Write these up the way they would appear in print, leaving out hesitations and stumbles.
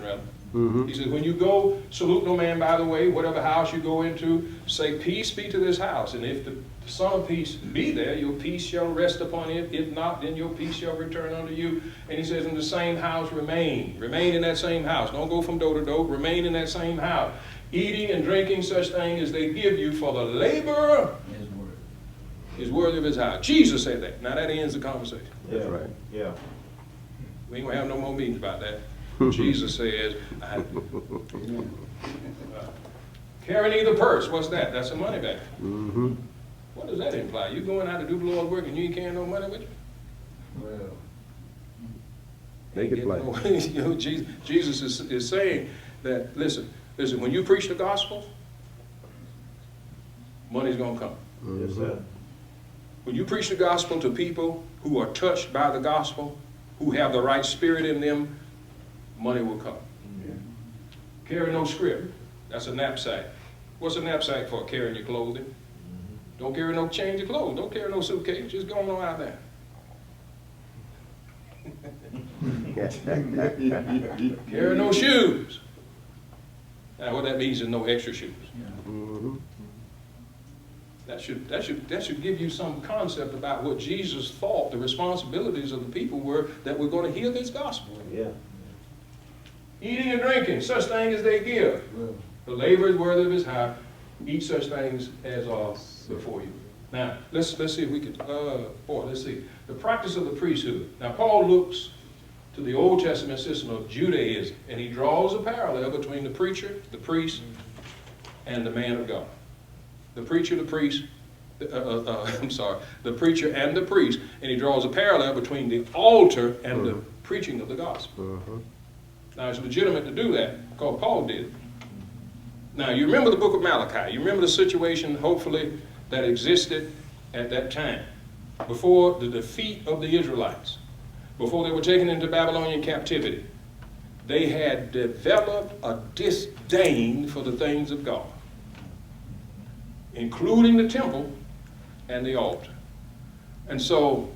rather. He says, when you go, salute no man by the way, whatever house you go into, say, peace be to this house. And if the Son of Peace be there, your peace shall rest upon it. If not, then your peace shall return unto you. And he says, in the same house remain. Remain in that same house. Don't go from door to door. Remain in that same house. Eating and drinking such things as they give you, for the laborer is worthy of his house. Jesus said that. Now that ends the conversation. That's right. Yeah. We ain't going to have no more meetings about that. Jesus says, carry neither purse. What's that? That's a money bag. What does that imply? You going out to do the Lord's work and you ain't carrying no money with you? Well, Make it plain. You know, Jesus is saying that, listen, when you preach the gospel, money's going to come. yes, sir. When you preach the gospel to people who are touched by the gospel, who have the right spirit in them, money will come. Carry no scrip. That's a knapsack. What's a knapsack for? Carrying your clothing. Don't carry no change of clothes. Don't carry no suitcase. Just go on out there. Carry no shoes. Now what that means is no extra shoes. That should give you some concept about what Jesus thought the responsibilities of the people were that were going to hear this gospel. Yeah. Eating and drinking, such things as they give. The labor is worthy of his house. Eat such things as are before you. Now, let's see if we can, let's see. The practice of the priesthood. Now, Paul looks to the Old Testament system of Judaism, and he draws a parallel between the preacher, the priest, and the man of God. The preacher, the priest, the preacher and the priest, and he draws a parallel between the altar and the preaching of the gospel. Now, it's legitimate to do that, because Paul did it. Now, you remember the book of Malachi. You remember the situation, hopefully, that existed at that time, before the defeat of the Israelites, before they were taken into Babylonian captivity. They had developed a disdain for the things of God, including the temple and the altar. And so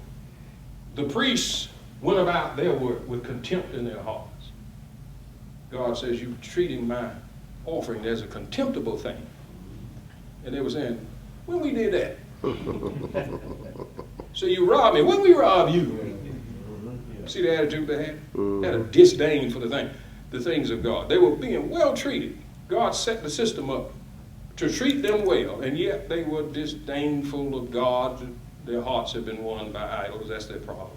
the priests went about their work with contempt in their hearts. God says, you're treating my offering as a contemptible thing. And they were saying, when we did that? So you robbed me. When we robbed you? See the attitude they had? They had a disdain for the things of God. They were being well treated. God set the system up to treat them well, and yet they were disdainful of God. Their hearts had been won by idols. That's their problem.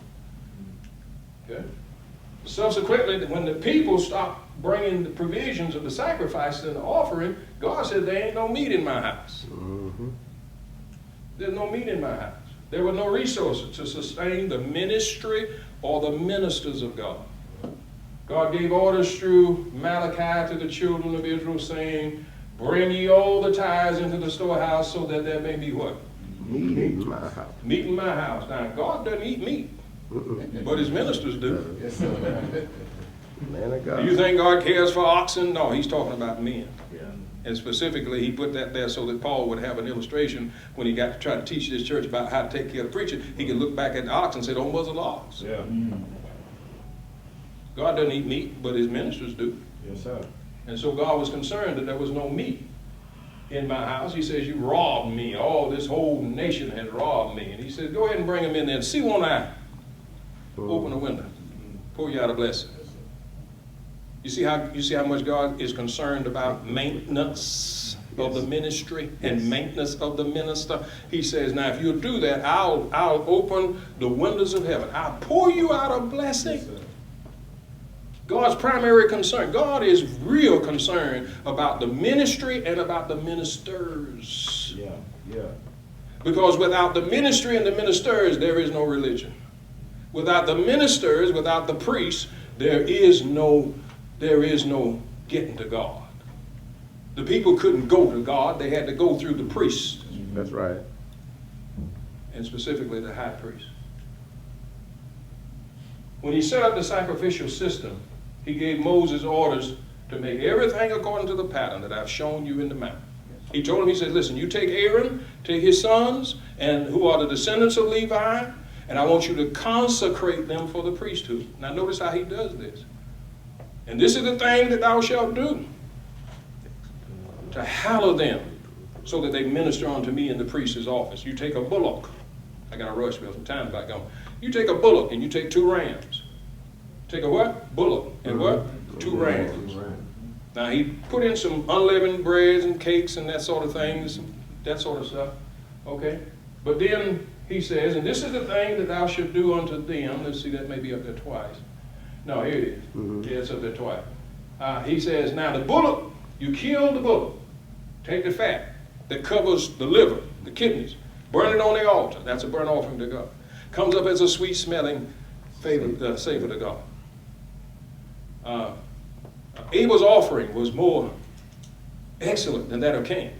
Okay? Subsequently, when the people stopped bringing the provisions of the sacrifice and the offering, God said, there ain't no meat in my house. There's no meat in my house. There were no resources to sustain the ministry or the ministers of God. God gave orders through Malachi to the children of Israel, saying, bring ye all the tithes into the storehouse, so that there may be what? Meat in my house. Meat in my house. Now, God doesn't eat meat, but his ministers do. Yes, sir. Man of God. Do you think God cares for oxen? No, he's talking about men. Yeah. And specifically, he put that there so that Paul would have an illustration when he got to try to teach this church about how to take care of the preacher. He could look back at the ox and say, don't muzzle the ox. Yeah. God doesn't eat meat, but his ministers do. Yes, sir. And so God was concerned that there was no meat in my house. He says, you robbed me. All this whole nation has robbed me. And he said, go ahead and bring them in there and see one eye. Open the window. Pour you out a blessing. You see how much God is concerned about maintenance of the ministry and maintenance of the minister. He says, now if you'll do that, I'll open the windows of heaven. I'll pour you out a blessing. Yes, sir. God's primary concern. God is real concerned about the ministry and about the ministers. Yeah. Yeah. Because without the ministry and the ministers, there is no religion. Without the ministers, without the priests, there is no getting to God. The people couldn't go to God. They had to go through the priests. That's right. And specifically the high priest. When he set up the sacrificial system, he gave Moses orders to make everything according to the pattern that I've shown you in the mount. He told him, he said, listen, you take Aaron, take his sons, and who are the descendants of Levi, and I want you to consecrate them for the priesthood. Now notice how he does this. And this is the thing that thou shalt do, to hallow them, so that they minister unto me in the priest's office. You take a bullock. I got to rush with some time back on. You take a bullock and you take 2 rams. Take a what? Bullock. And what? 2 rams. Now he put in some unleavened breads and cakes and that sort of things, that sort of stuff. Okay? But then he says, and this is the thing that thou shalt do unto them. Let's see, that may be up there twice. No, here it is. Yeah, it's up there twice. He says, now the bullock, you kill the bullock. Take the fat that covers the liver, the kidneys. Burn it on the altar. That's a burnt offering to God. Comes up as a sweet smelling savor to God. Abel's offering was more excellent than that of Cain.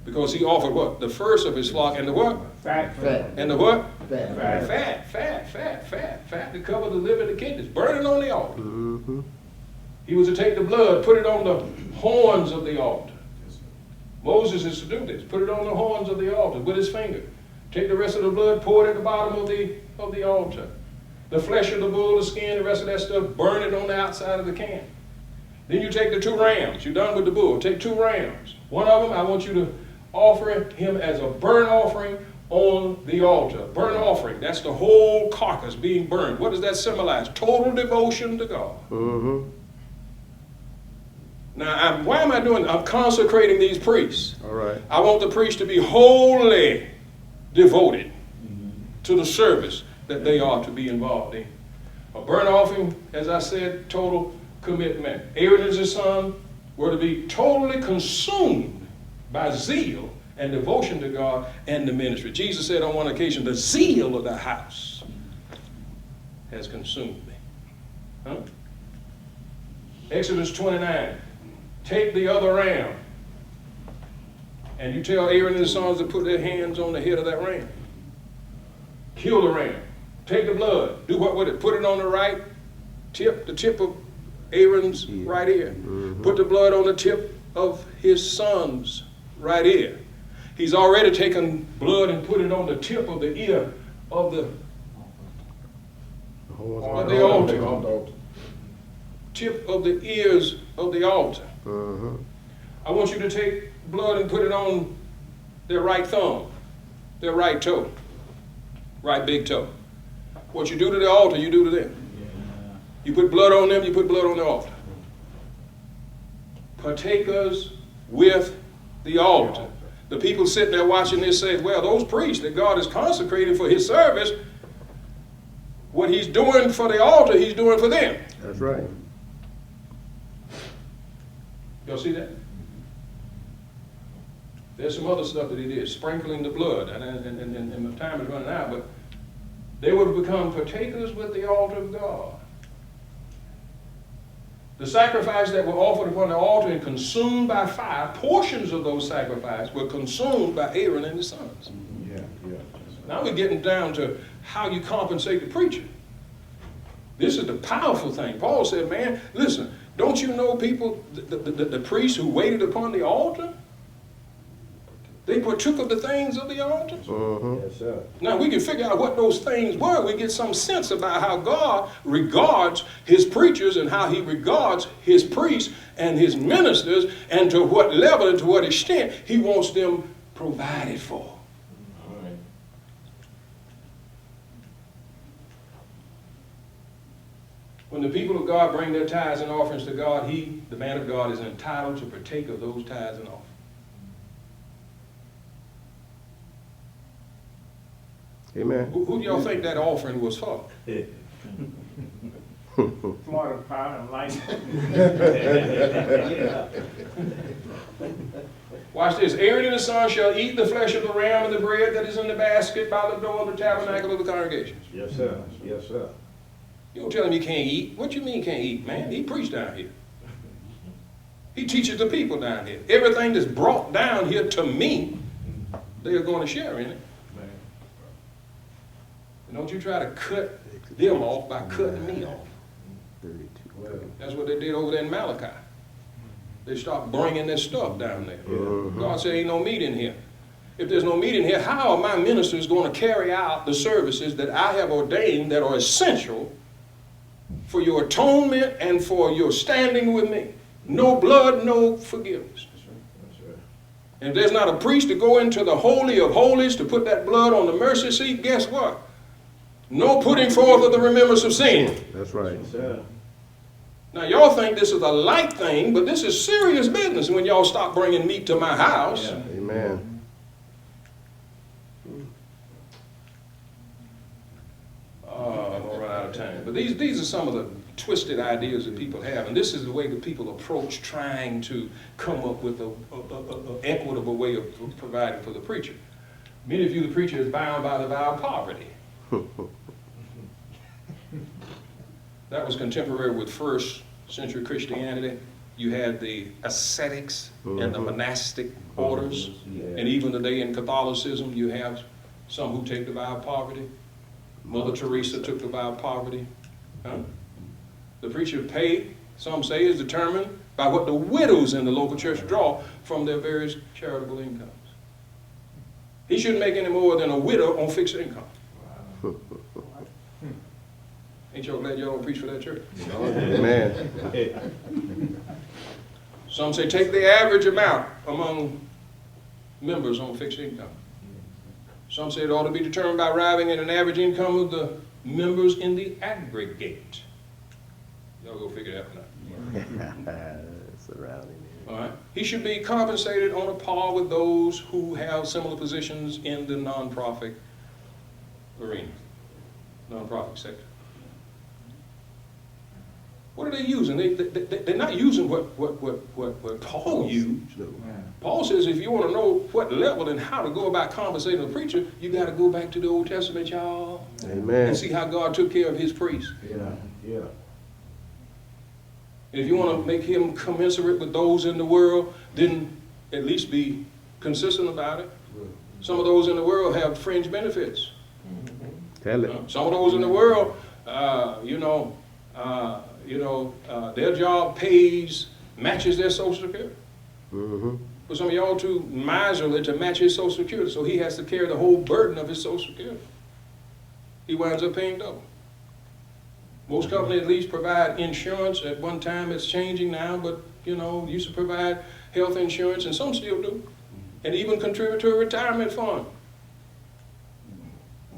Because he offered what? The first of his flock and the what? Fat. And the what? Fat. Fat to cover the liver and the kidneys. Burn it on the altar. Mm-hmm. He was to take the blood, put it on the horns of the altar. Moses is to do this. Put it on the horns of the altar with his finger. Take the rest of the blood, pour it at the bottom of the altar. The flesh of the bull, the skin, the rest of that stuff, burn it on the outside of the can. Then you take the 2 rams. You're done with the bull. Take 2 rams. One of them, I want you to offer him as a burnt offering on the altar. Burnt offering. That's the whole carcass being burned. What does that symbolize? Total devotion to God. Mm-hmm. Now, why am I doing? I'm consecrating these priests. All right. I want the priests to be wholly devoted to the service that they are to be involved in. A burnt offering, as I said, total commitment. Aaron and his son were to be totally consumed by zeal and devotion to God and the ministry. Jesus said on one occasion, the zeal of the house has consumed me. Huh? Exodus 29. Take the other ram. And you tell Aaron and his sons to put their hands on the head of that ram. Kill the ram. Take the blood. Do what with it? Put it on the right tip, the tip of Aaron's right ear. Mm-hmm. Put the blood on the tip of his son's right ear. He's already taken blood and put it on the tip of the ear of the altar. Tip of the ears of the altar. Uh-huh. I want you to take blood and put it on their right thumb, their right toe, right big toe. What you do to the altar, you do to them. Yeah. You put blood on them, you put blood on the altar. Partakers with the altar. The people sitting there watching this say, well, those priests that God has consecrated for his service, what he's doing for the altar, he's doing for them. That's right. Y'all see that? There's some other stuff that he did, sprinkling the blood, and my time is running out, but they would have become partakers with the altar of God. The sacrifices that were offered upon the altar and consumed by fire, portions of those sacrifices were consumed by Aaron and his sons. Yeah. Now we're getting down to how you compensate the preacher. This is the powerful thing. Paul said, man, listen, don't you know people, the priests who waited upon the altar? They partook of the things of the altar. Uh-huh. Yes, sir. Now we can figure out what those things were. We get some sense about how God regards his preachers and how he regards his priests and his ministers, and to what level and to what extent he wants them provided for. All right. When the people of God bring their tithes and offerings to God, he, the man of God, is entitled to partake of those tithes and offerings. Amen. Who do y'all think that offering was for? Smarter, power, and light. Watch this. Aaron and his son shall eat the flesh of the ram and the bread that is in the basket by the door of the tabernacle of the congregation. Yes, sir. Yes, sir. You don't tell him he can't eat. What you mean can't eat, man? He preached down here. He teaches the people down here. Everything that's brought down here to me, they are going to share in it. And don't you try to cut them off by cutting me off. 32. That's what they did over there in Malachi. They stopped bringing this stuff down there. God said, ain't no meat in here. If there's no meat in here, how are my ministers going to carry out the services that I have ordained that are essential for your atonement and for your standing with me. No blood, no forgiveness. That's right. And if there's not a priest to go into the Holy of Holies to put that blood on the mercy seat, guess what? No putting forth of the remembrance of sin. That's right. Yes, sir. Now, y'all think this is a light thing, but this is serious business when y'all stop bringing meat to my house. Yeah. Amen. I'm gonna run out of time. But these are some of the twisted ideas that people have, and this is the way that people approach trying to come up with an equitable way of providing for the preacher. Many of you, the preacher is bound by the vow of poverty. That was contemporary with first century Christianity. You had the ascetics and the monastic orders. Yeah. And even today in Catholicism, you have some who take the vow of poverty. Mother Teresa took the vow of poverty. Huh? The preacher's pay, some say, is determined by what the widows in the local church draw from their various charitable incomes. He shouldn't make any more than a widow on fixed income. Ain't y'all glad y'all don't preach for that church? Amen. Some say take the average amount among members on fixed income. Some say it ought to be determined by arriving at an average income of the members in the aggregate. Y'all go figure that one out. Surrounding it. All right. He should be compensated on a par with those who have similar positions in the nonprofit arena, nonprofit sector. What are they using? They're not using what Paul used. No. Paul says if you want to know what level and how to go about compensating a preacher, you got to go back to the Old Testament, y'all, Amen. and see how God took care of his priests. Yeah, yeah. And if you want to make him commensurate with those in the world, then at least be consistent about it. Some of those in the world have fringe benefits. Tell it. Some of those in the world, their job pays, matches their Social Security. Mm-hmm. But some of y'all too miserly to match his Social Security, so he has to carry the whole burden of his Social Security. He winds up paying double. Most companies at least provide insurance. At one time, it's changing now, but used to provide health insurance, and some still do, and even contribute to a retirement fund.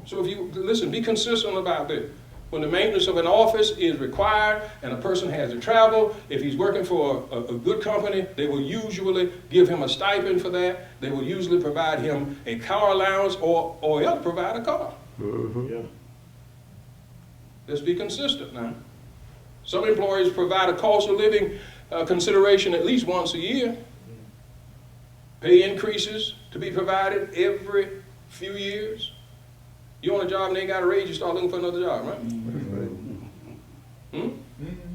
So if you listen, be consistent about this. When the maintenance of an office is required and a person has to travel, if he's working for a good company, they will usually give him a stipend for that. They will usually provide him a car allowance or they'll provide a car. Mm-hmm. Yeah. Let's be consistent now. Some employers provide a cost of living consideration at least once a year. Pay increases to be provided every few years. You on a job and they ain't got a raise, you start looking for another job, right?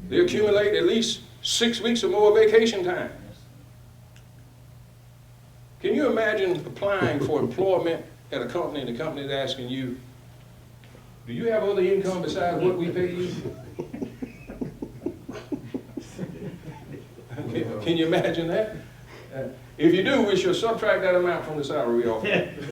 They accumulate at least 6 weeks or more vacation time. Can you imagine applying for employment at a company and the company is asking you, do you have other income besides what we pay you? Can you imagine that? If you do, we should subtract that amount from the salary we offer.